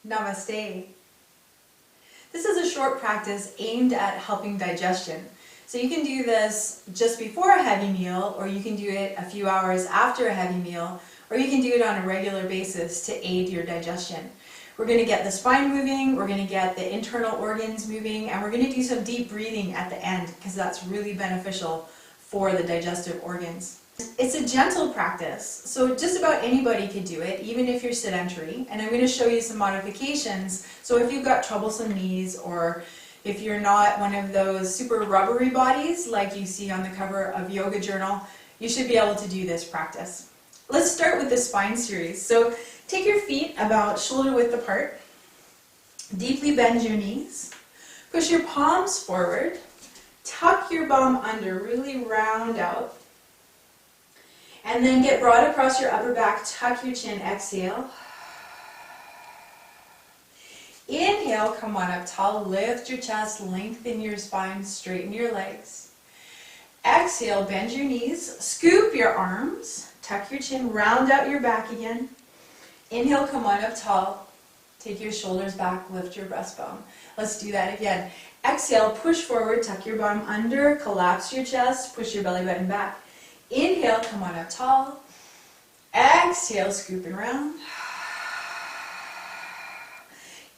Namaste. This is a short practice aimed at helping digestion. So you can do this just before a heavy meal, or you can do it a few hours after a heavy meal, or you can do it on a regular basis to aid your digestion. We're going to get the spine moving, we're going to get the internal organs moving, and we're going to do some deep breathing at the end because that's really beneficial for the digestive organs. It's a gentle practice, so just about anybody could do it, even if you're sedentary. And I'm going to show you some modifications. So if you've got troublesome knees, or if you're not one of those super rubbery bodies like you see on the cover of Yoga Journal, you should be able to do this practice. Let's start with the spine series. So take your feet about shoulder width apart, deeply bend your knees, push your palms forward, tuck your bum under, really round out, and then get broad across your upper back, tuck your chin, exhale. Inhale, come on up tall, lift your chest, lengthen your spine, straighten your legs. Exhale, bend your knees, scoop your arms, tuck your chin, round out your back again. Inhale, come on up tall, take your shoulders back, lift your breastbone. Let's do that again. Exhale, push forward, tuck your bum under, collapse your chest, push your belly button back. Inhale, come on up tall. Exhale, scoop and round.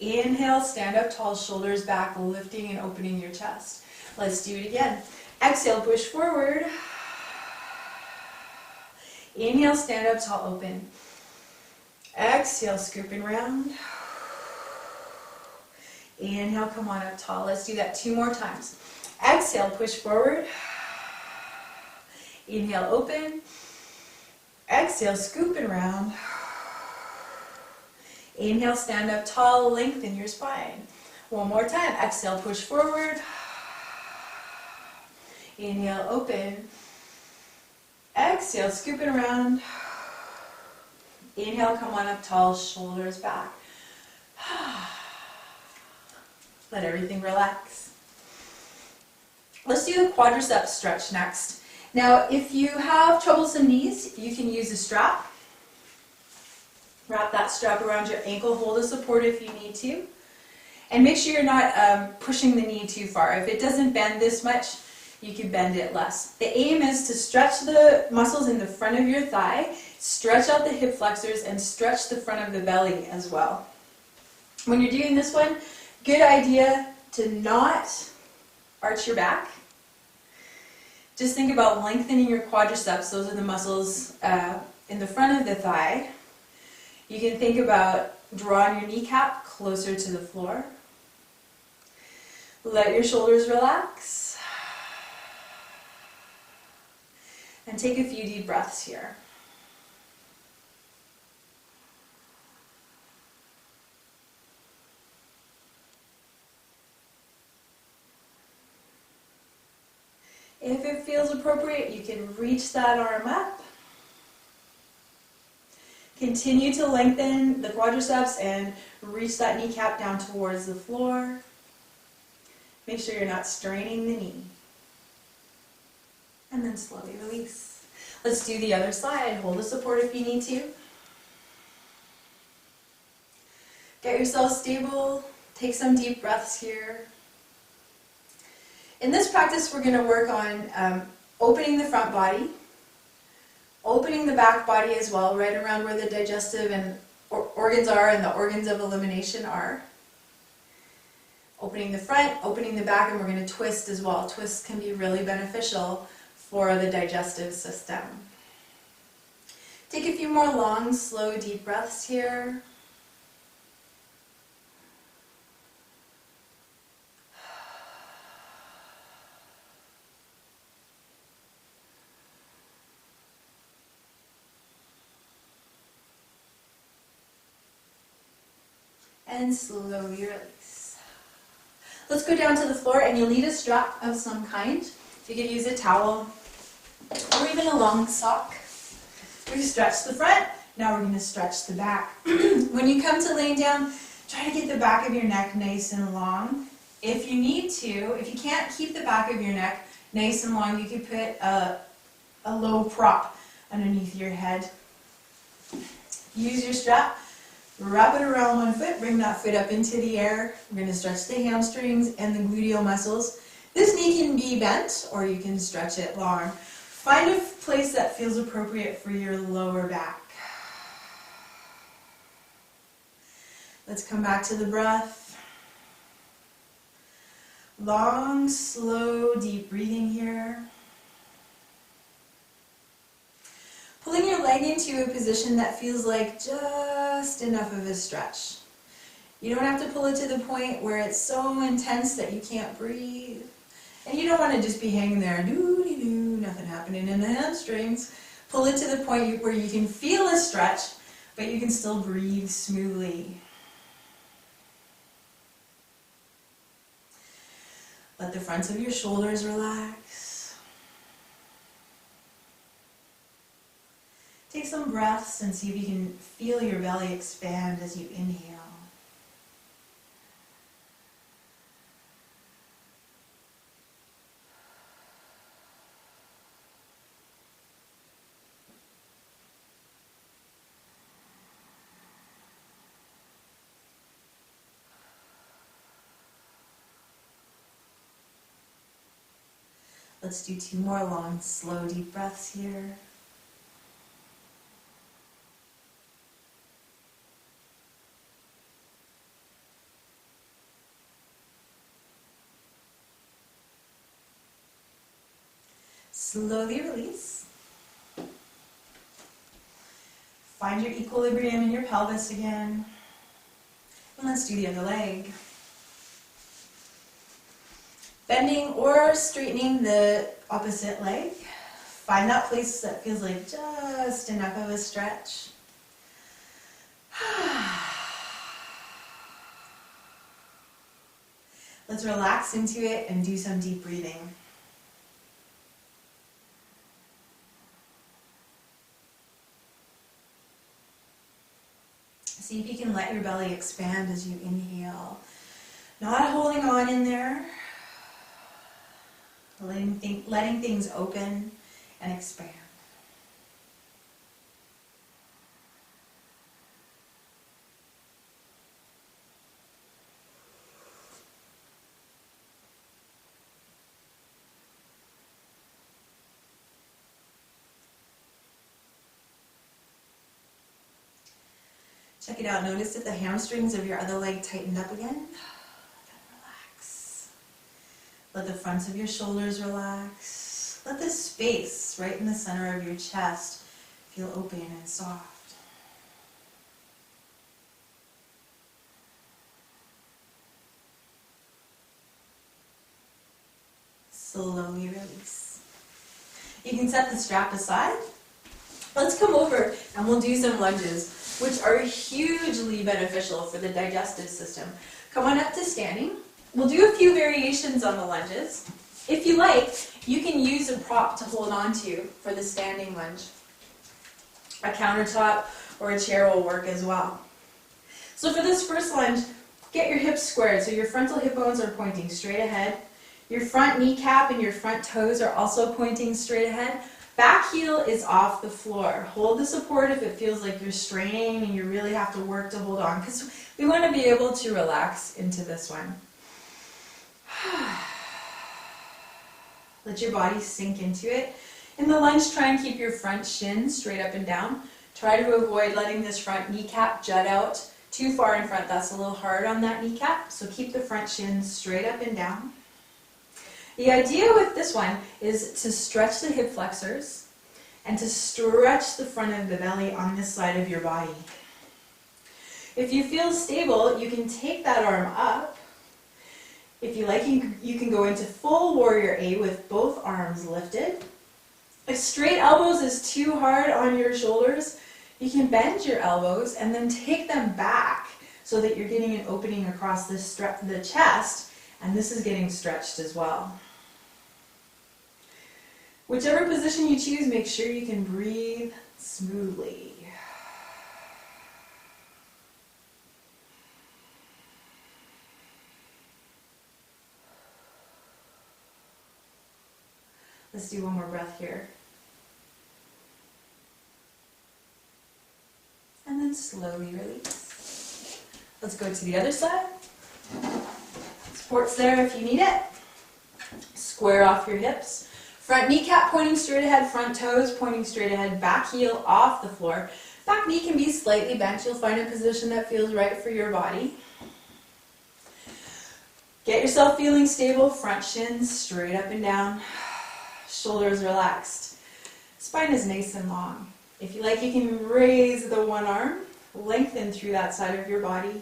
Inhale, stand up tall, shoulders back, lifting and opening your chest. Let's do it again. Exhale, push forward. Inhale, stand up tall, open. Exhale, scoop and round. Inhale, come on up tall. Let's do that 2 more times. Exhale, push forward. Inhale, open. Exhale, scoop and round. Inhale, stand up tall, lengthen your spine. 1 more time. Exhale, push forward. Inhale, open. Exhale, scoop and around. Inhale, come on up tall, shoulders back. Let everything relax. Let's do the quadricep stretch next. Now, if you have troublesome knees, you can use a strap. Wrap that strap around your ankle, hold a support if you need to. And make sure you're not pushing the knee too far. If it doesn't bend this much, you can bend it less. The aim is to stretch the muscles in the front of your thigh, stretch out the hip flexors, and stretch the front of the belly as well. When you're doing this one, good idea to not arch your back. Just think about lengthening your quadriceps. Those are the muscles in the front of the thigh. You can think about drawing your kneecap closer to the floor. Let your shoulders relax. And take a few deep breaths here. If it feels appropriate, you can reach that arm up. Continue to lengthen the quadriceps and reach that kneecap down towards the floor. Make sure you're not straining the knee. And then slowly release. Let's do the other side. Hold the support if you need to. Get yourself stable. Take some deep breaths here. In this practice, we're going to work on opening the front body, opening the back body as well, right around where the digestive and organs are and the organs of elimination are. Opening the front, opening the back, and we're going to twist as well. Twists can be really beneficial for the digestive system. Take a few more long, slow, deep breaths here. And slowly release. Let's go down to the floor, and you'll need a strap of some kind. You could use a towel or even a long sock. We stretch the front, now we're going to stretch the back. When you come to laying down, try to get the back of your neck nice and long. If you need to, if you can't keep the back of your neck nice and long, you could put a low prop underneath your head. Use your strap. Wrap it around one foot, bring that foot up into the air. We're going to stretch the hamstrings and the gluteal muscles. This knee can be bent or you can stretch it long. Find a place that feels appropriate for your lower back. Let's come back to the breath. Long, slow, deep breathing here. Pulling your leg into a position that feels like just enough of a stretch. You don't have to pull it to the point where it's so intense that you can't breathe. And you don't want to just be hanging there, doo-dee-doo, nothing happening in the hamstrings. Pull it to the point where you can feel a stretch, but you can still breathe smoothly. Let the fronts of your shoulders relax. Take some breaths and see if you can feel your belly expand as you inhale. Let's do 2 more long, slow, deep breaths here. Slowly release. Find your equilibrium in your pelvis again. And let's do the other leg. Bending or straightening the opposite leg. Find that place that feels like just enough of a stretch. Let's relax into it and do some deep breathing. See if you can let your belly expand as you inhale. Not holding on in there. Letting things open and expand. Check it out. Notice if the hamstrings of your other leg tightened up again. Then relax. Let the fronts of your shoulders relax. Let the space right in the center of your chest feel open and soft. Slowly release. You can set the strap aside. Let's come over and we'll do some lunges, which are hugely beneficial for the digestive system. Come on up to standing. We'll do a few variations on the lunges. If you like, you can use a prop to hold on to for the standing lunge. A countertop or a chair will work as well. So for this first lunge, get your hips squared so your frontal hip bones are pointing straight ahead. Your front kneecap and your front toes are also pointing straight ahead. Back heel is off the floor. Hold the support if it feels like you're straining and you really have to work to hold on, because we want to be able to relax into this one. Let your body sink into it. In the lunge, try and keep your front shin straight up and down. Try to avoid letting this front kneecap jut out too far in front. That's a little hard on that kneecap, so keep the front shin straight up and down. The idea with this one is to stretch the hip flexors and to stretch the front of the belly on this side of your body. If you feel stable, you can take that arm up. If you like, you can go into full warrior A with both arms lifted. If straight elbows is too hard on your shoulders, you can bend your elbows and then take them back so that you're getting an opening across the chest, and this is getting stretched as well. Whichever position you choose, make sure you can breathe smoothly. Let's do one more breath here. And then slowly release. Let's go to the other side. Support's there if you need it. Square off your hips. Front kneecap pointing straight ahead, front toes pointing straight ahead, back heel off the floor. Back knee can be slightly bent. You'll find a position that feels right for your body. Get yourself feeling stable. Front shins straight up and down. Shoulders relaxed. Spine is nice and long. If you like, you can raise the one arm, lengthen through that side of your body.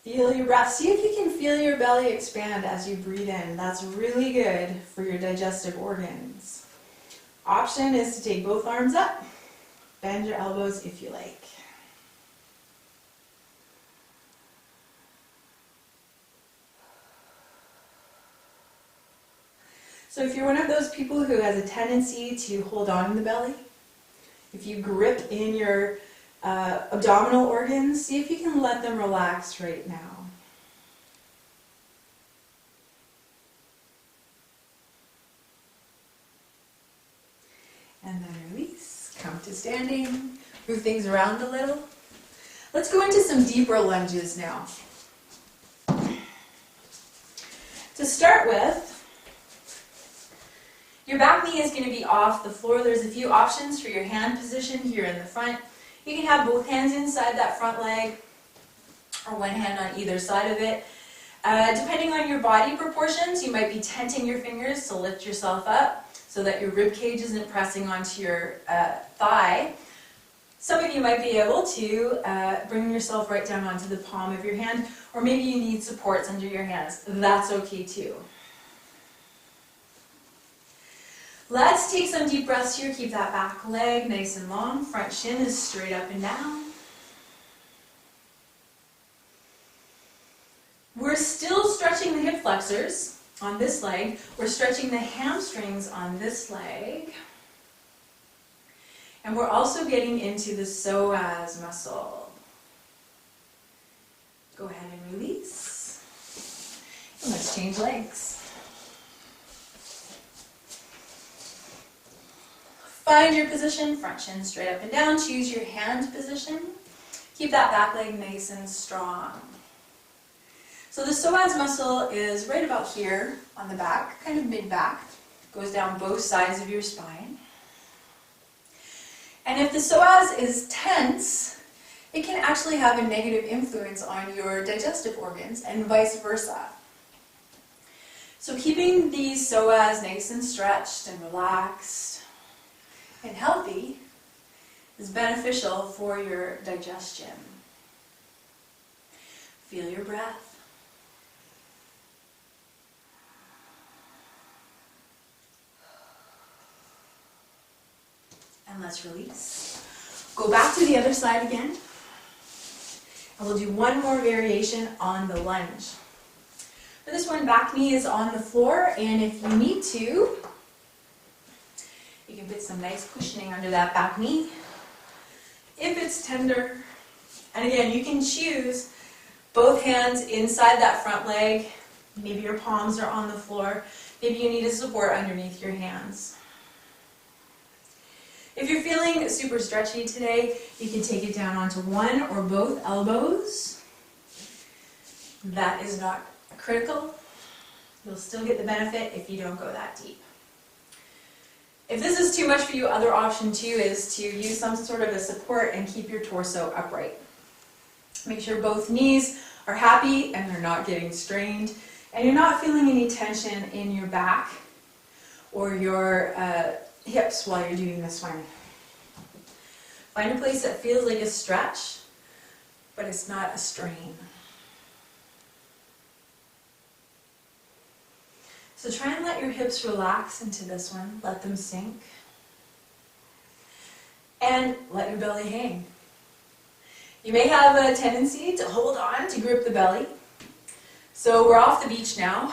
Feel your breath. See if you can feel your belly expand as you breathe in. That's really good for your digestive organs. Option is to take both arms up. Bend your elbows if you like. So if you're one of those people who has a tendency to hold on in the belly, if you grip in your abdominal organs, see if you can let them relax right now. And then release, come to standing, move things around a little. Let's go into some deeper lunges now. To start with, your back knee is going to be off the floor. There's a few options for your hand position here in the front. You can have both hands inside that front leg or one hand on either side of it. Depending on your body proportions, you might be tenting your fingers to lift yourself up so that your rib cage isn't pressing onto your thigh. Some of you might be able to bring yourself right down onto the palm of your hand, or maybe you need supports under your hands. That's okay too. Let's take some deep breaths here. Keep that back leg nice and long. Front shin is straight up and down. We're still stretching the hip flexors on this leg. We're stretching the hamstrings on this leg. And we're also getting into the psoas muscle. Go ahead and release. And let's change legs. Find your position, front shin straight up and down. Choose your hand position. Keep that back leg nice and strong. So the psoas muscle is right about here on the back, kind of mid-back. Goes down both sides of your spine. And if the psoas is tense, it can actually have a negative influence on your digestive organs and vice versa. So keeping the psoas nice and stretched and relaxed and healthy is beneficial for your digestion. Feel your breath. And let's release. Go back to the other side again. And we'll do one more variation on the lunge. For this one, back knee is on the floor, and if you need to, you can put some nice cushioning under that back knee. If it's tender, and again, you can choose both hands inside that front leg. Maybe your palms are on the floor. Maybe you need a support underneath your hands. If you're feeling super stretchy today, you can take it down onto one or both elbows. That is not critical. You'll still get the benefit if you don't go that deep. If this is too much for you, other option too is to use some sort of a support and keep your torso upright. Make sure both knees are happy and they're not getting strained, and you're not feeling any tension in your back or your hips while you're doing this one. Find a place that feels like a stretch, but it's not a strain. So try and let your hips relax into this one. Let them sink. And let your belly hang. You may have a tendency to hold on, to grip the belly. So we're off the beach now.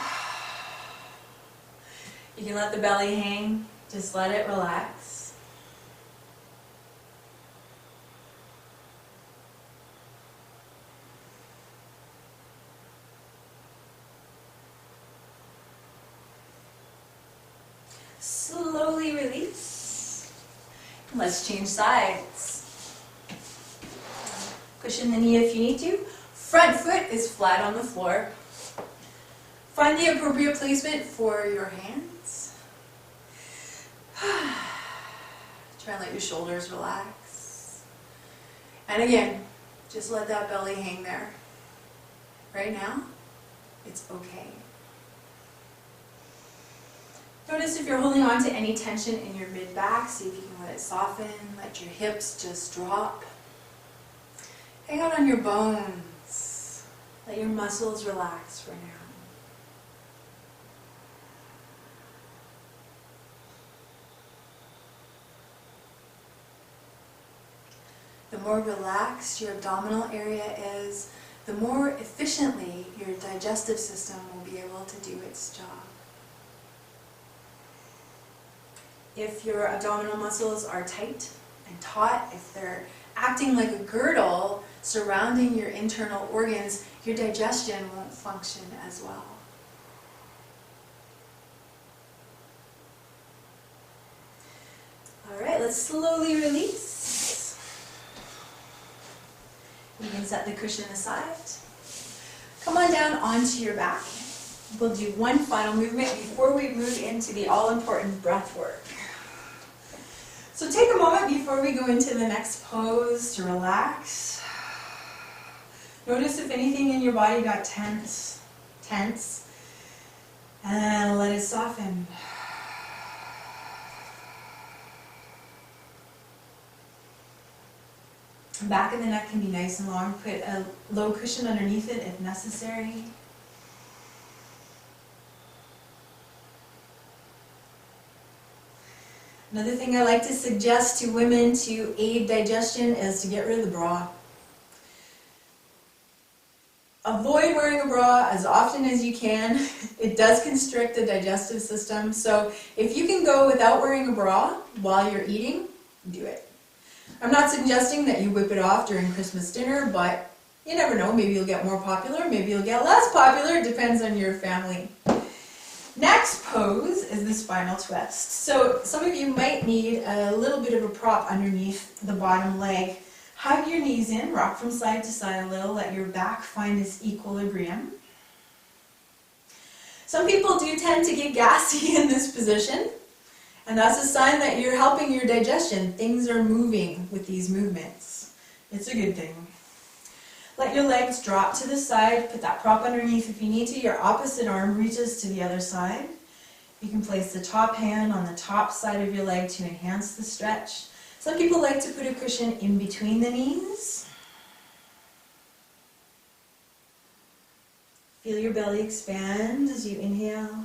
You can let the belly hang. Just let it relax. Slowly release. Let's change sides. Cushion the knee if you need to. Front foot is flat on the floor. Find the appropriate placement for your hands. Try and let your shoulders relax. And again, just let that belly hang there. Right now, it's okay. Notice if you're holding on to any tension in your mid-back, see if you can let it soften, let your hips just drop. Hang out on your bones. Let your muscles relax for now. The more relaxed your abdominal area is, the more efficiently your digestive system will be able to do its job. If your abdominal muscles are tight and taut, if they're acting like a girdle surrounding your internal organs, your digestion won't function as well. All right, let's slowly release. You can set the cushion aside. Come on down onto your back. We'll do one final movement before we move into the all-important breath work. So take a moment before we go into the next pose to relax. Notice if anything in your body got tense, and let it soften. The back of the neck can be nice and long. Put a low cushion underneath it if necessary. Another thing I like to suggest to women to aid digestion is to get rid of the bra. Avoid wearing a bra as often as you can. It does constrict the digestive system. So if you can go without wearing a bra while you're eating, do it. I'm not suggesting that you whip it off during Christmas dinner, but you never know. Maybe you'll get more popular, maybe you'll get less popular. It depends on your family. Next pose is the spinal twist. So some of you might need a little bit of a prop underneath the bottom leg. Hug your knees in, rock from side to side a little, let your back find its equilibrium. Some people do tend to get gassy in this position, and that's a sign that you're helping your digestion. Things are moving with these movements. It's a good thing. Let your legs drop to the side. Put that prop underneath if you need to. Your opposite arm reaches to the other side. You can place the top hand on the top side of your leg to enhance the stretch. Some people like to put a cushion in between the knees. Feel your belly expand as you inhale.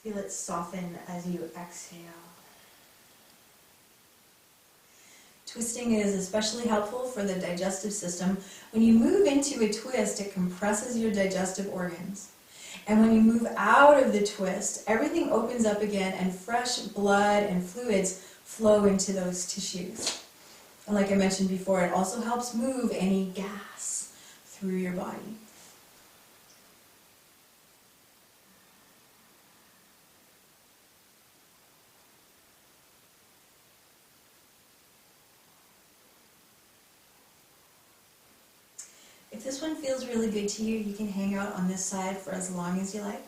Feel it soften as you exhale. Twisting is especially helpful for the digestive system. When you move into a twist, it compresses your digestive organs. And when you move out of the twist, everything opens up again and fresh blood and fluids flow into those tissues. And like I mentioned before, it also helps move any gas through your body. If this one feels really good to you, you can hang out on this side for as long as you like.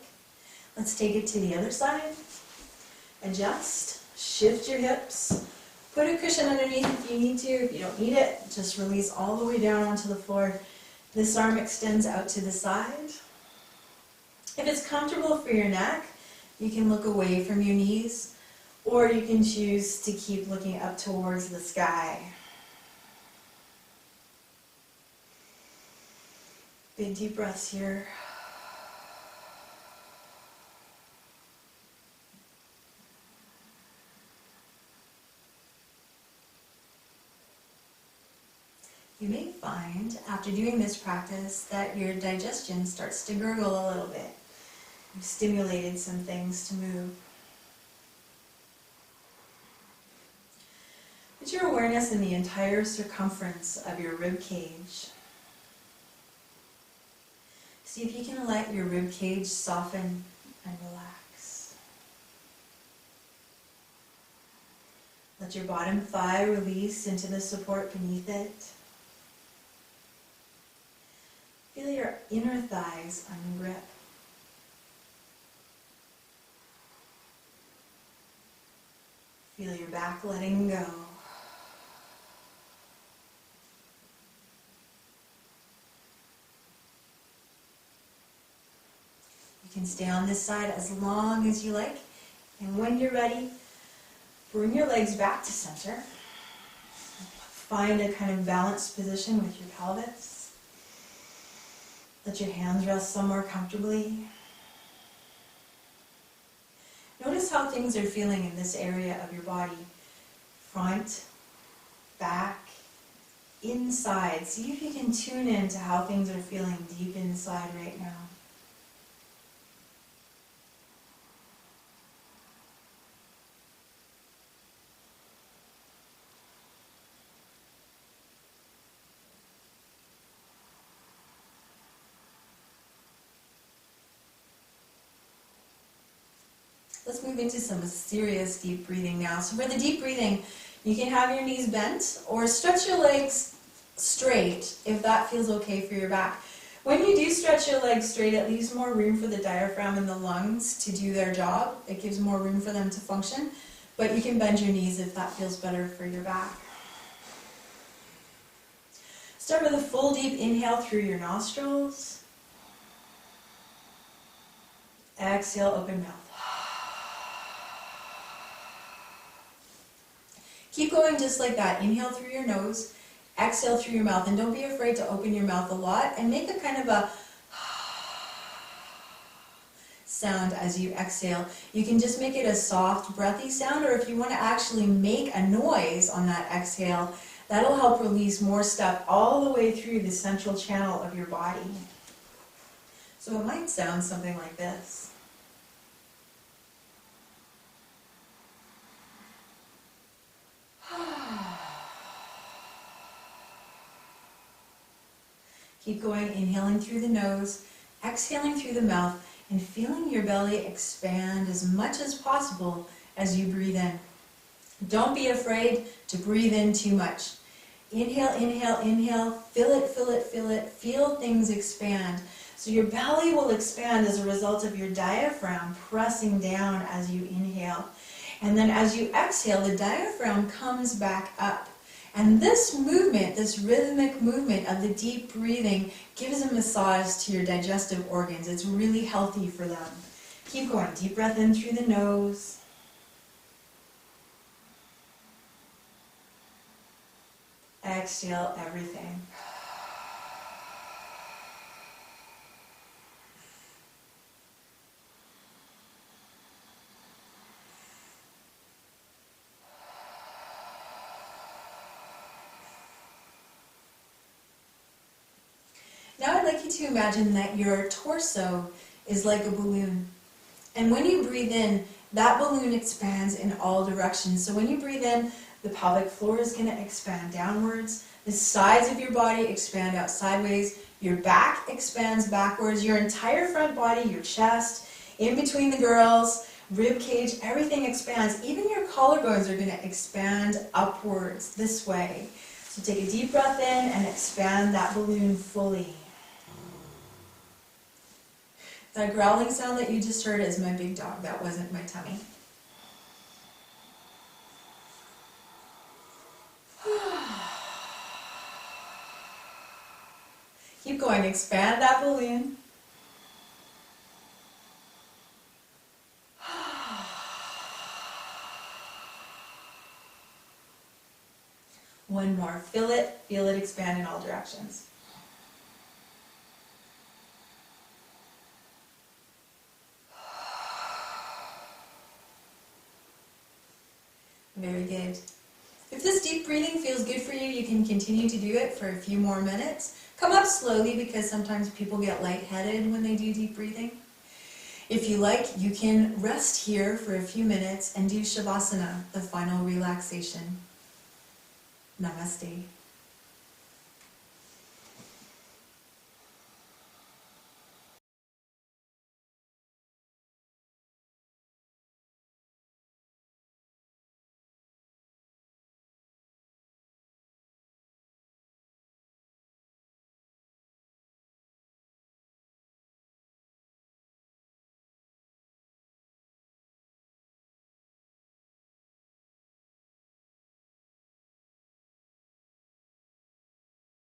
Let's take it to the other side. Adjust, shift your hips, put a cushion underneath if you need to. If you don't need it, just release all the way down onto the floor. This arm extends out to the side. If it's comfortable for your neck, you can look away from your knees, or you can choose to keep looking up towards the sky. Big deep breaths here. You may find, after doing this practice, that your digestion starts to gurgle a little bit. You've stimulated some things to move. Put your awareness in the entire circumference of your rib cage. See if you can let your rib cage soften and relax. Let Let your bottom thigh release into the support beneath it. Feel your inner thighs ungrip. Feel your back letting go. You can stay on this side as long as you like, and when you're ready, bring your legs back to center. Find a kind of balanced position with your pelvis. Let your hands rest somewhere comfortably. Notice how things are feeling in this area of your body. Front, back, inside. See if you can tune in to how things are feeling deep inside right now. Let's move into some serious deep breathing now. So for the deep breathing, you can have your knees bent or stretch your legs straight if that feels okay for your back. When you do stretch your legs straight, it leaves more room for the diaphragm and the lungs to do their job. It gives more room for them to function, but you can bend your knees if that feels better for your back. Start with a full deep inhale through your nostrils. Exhale, open mouth. Keep going just like that. Inhale through your nose, exhale through your mouth, and don't be afraid to open your mouth a lot and make a kind of a sound as you exhale. You can just make it a soft, breathy sound, or if you want to actually make a noise on that exhale, that'll help release more stuff all the way through the central channel of your body. So it might sound something like this. Keep going, inhaling through the nose, exhaling through the mouth, and feeling your belly expand as much as possible as you breathe in. Don't be afraid to breathe in too much. Inhale, inhale, inhale, fill it, fill it, fill it, feel things expand. So your belly will expand as a result of your diaphragm pressing down as you inhale. And then as you exhale, the diaphragm comes back up. And this movement, this rhythmic movement of the deep breathing gives a massage to your digestive organs. It's really healthy for them. Keep going. Deep breath in through the nose. Exhale everything. Now I'd like you to imagine that your torso is like a balloon. And when you breathe in, that balloon expands in all directions. So when you breathe in, the pelvic floor is going to expand downwards. The sides of your body expand out sideways. Your back expands backwards. Your entire front body, your chest, in between the girls, rib cage, everything expands. Even your collarbones are going to expand upwards this way. So take a deep breath in and expand that balloon fully. That growling sound that you just heard is my big dog. That wasn't my tummy. Keep going. Expand that balloon. One more. Feel it expand in all directions. Very good. If this deep breathing feels good for you, you can continue to do it for a few more minutes. Come up slowly because sometimes people get lightheaded when they do deep breathing. If you like, you can rest here for a few minutes and do Shavasana, the final relaxation. Namaste.